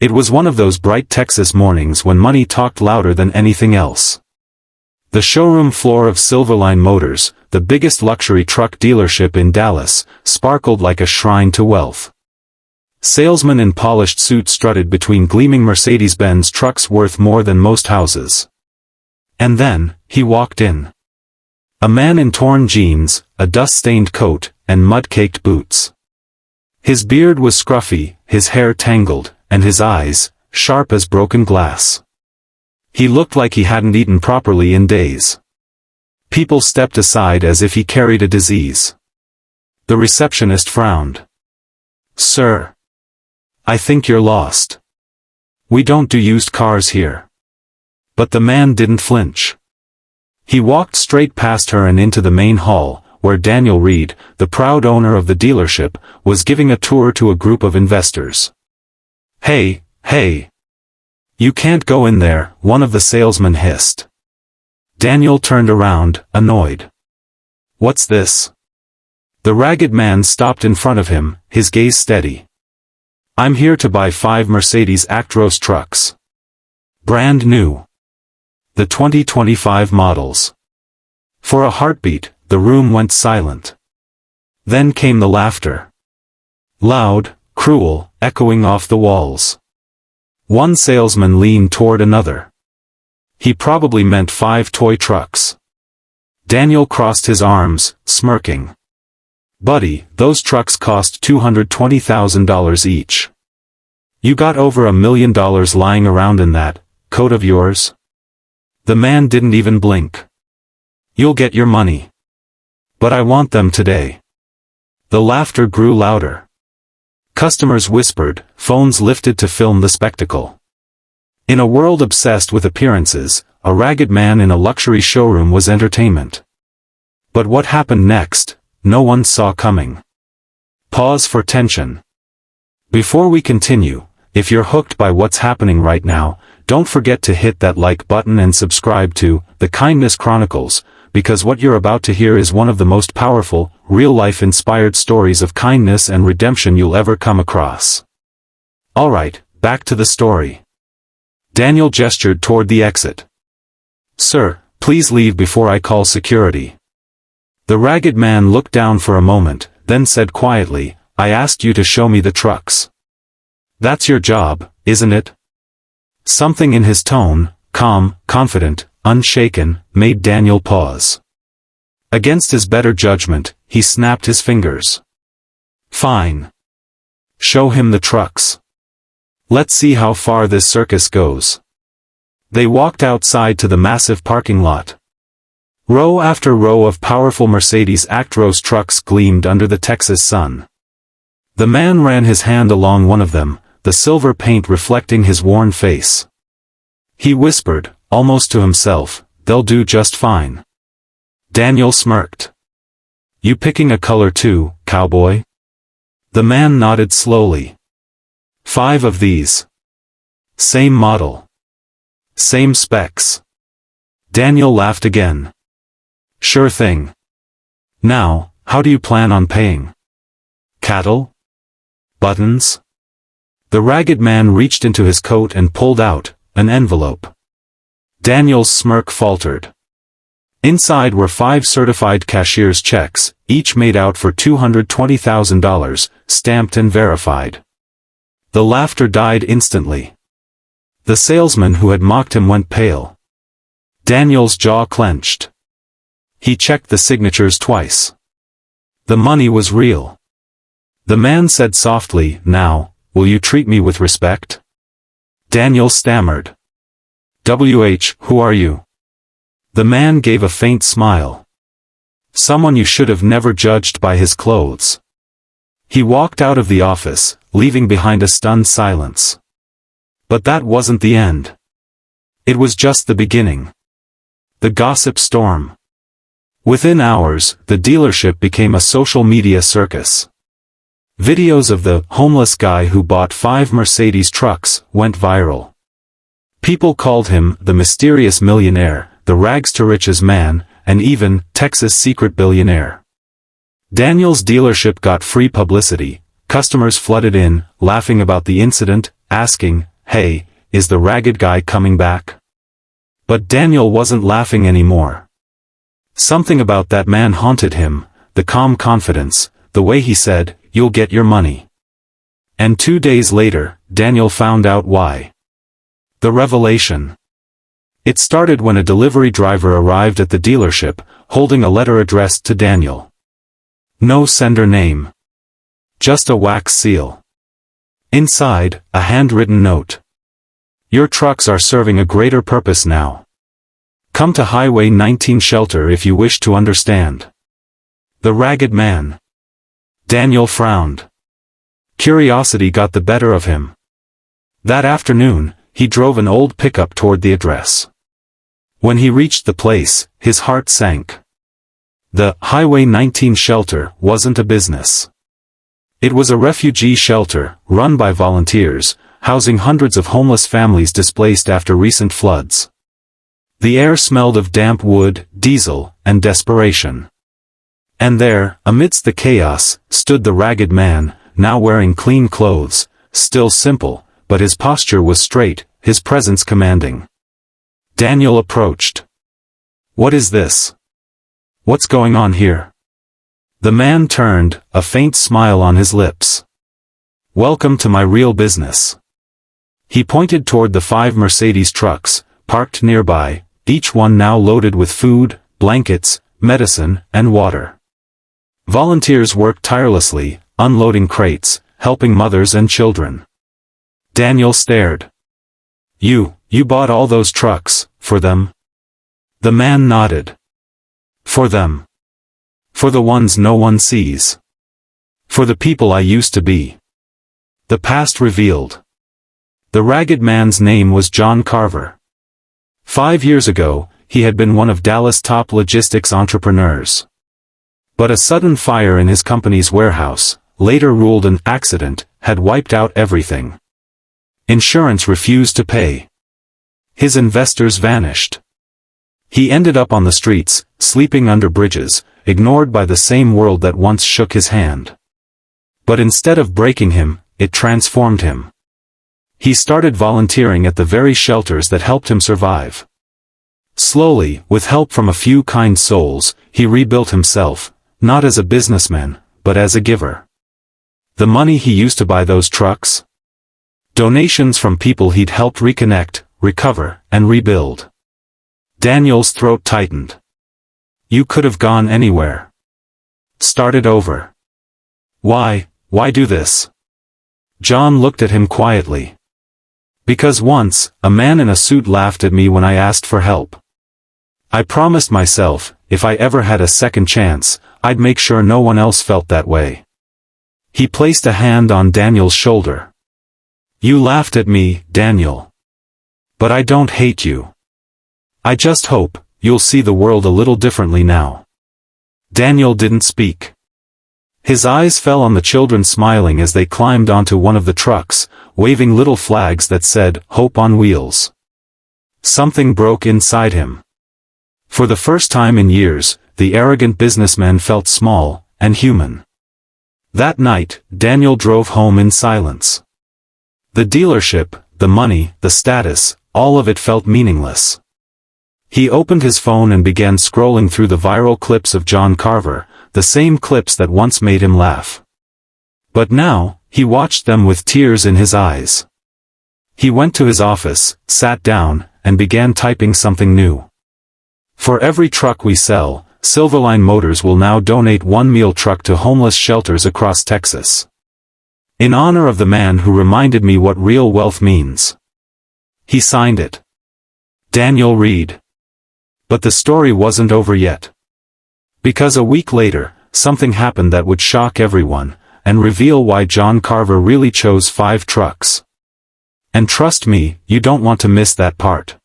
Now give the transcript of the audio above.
It was one of those bright Texas mornings when money talked louder than anything else. The showroom floor of Silverline Motors, the biggest luxury truck dealership in Dallas, sparkled like a shrine to wealth. Salesmen in polished suits strutted between gleaming Mercedes-Benz trucks worth more than most houses. And then, he walked in. A man in torn jeans, a dust-stained coat, and mud-caked boots. His beard was scruffy, his hair tangled, and his eyes, sharp as broken glass. He looked like he hadn't eaten properly in days. People stepped aside as if he carried a disease. The receptionist frowned. "Sir, I think you're lost. We don't do used cars here." But the man didn't flinch. He walked straight past her and into the main hall, where Daniel Reed, the proud owner of the dealership, was giving a tour to a group of investors. "Hey, hey! You can't go in there," one of the salesmen hissed. Daniel turned around, annoyed. "What's this?" The ragged man stopped in front of him, his gaze steady. "I'm here to buy 5 Mercedes Actros trucks. Brand new. The 2025 models." For a heartbeat, the room went silent. Then came the laughter. Loud, cruel, echoing off the walls. One salesman leaned toward another. He probably meant 5 toy trucks. Daniel crossed his arms, smirking. "Buddy, those trucks cost $220,000 each. You got over $1 million lying around in that coat of yours?" The man didn't even blink. "You'll get your money. But I want them today." The laughter grew louder. Customers whispered, phones lifted to film the spectacle. In a world obsessed with appearances, a ragged man in a luxury showroom was entertainment. But what happened next, no one saw coming. Pause for tension. Before we continue, if you're hooked by what's happening right now, don't forget to hit that like button and subscribe to The Kindness Chronicles, because what you're about to hear is one of the most powerful, real-life inspired stories of kindness and redemption you'll ever come across. Alright, back to the story. Daniel gestured toward the exit. "Sir, please leave before I call security." The ragged man looked down for a moment, then said quietly, "I asked you to show me the trucks. That's your job, isn't it?" Something in his tone, calm, confident, unshaken, made Daniel pause. Against his better judgment, he snapped his fingers. "Fine. Show him the trucks. Let's see how far this circus goes." They walked outside to the massive parking lot. Row after row of powerful Mercedes Actros trucks gleamed under the Texas sun. The man ran his hand along one of them, the silver paint reflecting his worn face. He whispered, almost to himself, "They'll do just fine." Daniel smirked. "You picking a color too, cowboy?" The man nodded slowly. 5 of these. Same model. Same specs." Daniel laughed again. "Sure thing. Now, how do you plan on paying? Cattle? Buttons?" The ragged man reached into his coat and pulled out an envelope. Daniel's smirk faltered. Inside were 5 certified cashier's checks, each made out for $220,000, stamped and verified. The laughter died instantly. The salesman who had mocked him went pale. Daniel's jaw clenched. He checked the signatures twice. The money was real. The man said softly, "Now, will you treat me with respect?" Daniel stammered. Who are you?" The man gave a faint smile. "Someone you should have never judged by his clothes." He walked out of the office, leaving behind a stunned silence. But that wasn't the end. It was just the beginning. The gossip storm. Within hours, the dealership became a social media circus. Videos of the homeless guy who bought 5 Mercedes trucks went viral. People called him the mysterious millionaire, the rags-to-riches man, and even Texas secret billionaire. Daniel's dealership got free publicity. Customers flooded in, laughing about the incident, asking, "Hey, is the ragged guy coming back?" But Daniel wasn't laughing anymore. Something about that man haunted him, the calm confidence, the way he said, "You'll get your money." And 2 days later, Daniel found out why. The revelation. It started when a delivery driver arrived at the dealership, holding a letter addressed to Daniel. No sender name. Just a wax seal. Inside, a handwritten note. "Your trucks are serving a greater purpose now. Come to Highway 19 shelter if you wish to understand." The ragged man. Daniel frowned. Curiosity got the better of him. That afternoon, he drove an old pickup toward the address. When he reached the place, his heart sank. The Highway 19 shelter wasn't a business. It was a refugee shelter, run by volunteers, housing hundreds of homeless families displaced after recent floods. The air smelled of damp wood, diesel, and desperation. And there, amidst the chaos, stood the ragged man, now wearing clean clothes, still simple, but his posture was straight, his presence commanding. Daniel approached. "What is this? What's going on here?" The man turned, a faint smile on his lips. "Welcome to my real business." He pointed toward the 5 Mercedes trucks, parked nearby, each one now loaded with food, blankets, medicine, and water. Volunteers worked tirelessly, unloading crates, helping mothers and children. Daniel stared. You bought all those trucks, for them?" The man nodded. "For them. For the ones no one sees. For the people I used to be." The past revealed. The ragged man's name was John Carver. 5 years ago, he had been one of Dallas' top logistics entrepreneurs. But a sudden fire in his company's warehouse, later ruled an accident, had wiped out everything. Insurance refused to pay. His investors vanished. He ended up on the streets, sleeping under bridges, ignored by the same world that once shook his hand. But instead of breaking him, it transformed him. He started volunteering at the very shelters that helped him survive. Slowly, with help from a few kind souls, he rebuilt himself, not as a businessman, but as a giver. The money he used to buy those trucks? Donations from people he'd helped reconnect, recover, and rebuild. Daniel's throat tightened. You could have gone anywhere. Started over. Why do this? John looked at him quietly. Because once, a man in a suit laughed at me when I asked for help. I promised myself, if I ever had a second chance, I'd make sure no one else felt that way. He placed a hand on Daniel's shoulder. You laughed at me, Daniel. But I don't hate you. I just hope, you'll see the world a little differently now. Daniel didn't speak. His eyes fell on the children smiling as they climbed onto one of the trucks, waving little flags that said, Hope on Wheels. Something broke inside him. For the first time in years, the arrogant businessman felt small, and human. That night, Daniel drove home in silence. The dealership, the money, the status, all of it felt meaningless. He opened his phone and began scrolling through the viral clips of John Carver, the same clips that once made him laugh. But now, he watched them with tears in his eyes. He went to his office, sat down, and began typing something new. For every truck we sell, Silverline Motors will now donate 1 meal truck to homeless shelters across Texas. In honor of the man who reminded me what real wealth means. He signed it. Daniel Reed. But the story wasn't over yet. Because a week later, something happened that would shock everyone, and reveal why John Carver really chose 5 trucks. And trust me, you don't want to miss that part.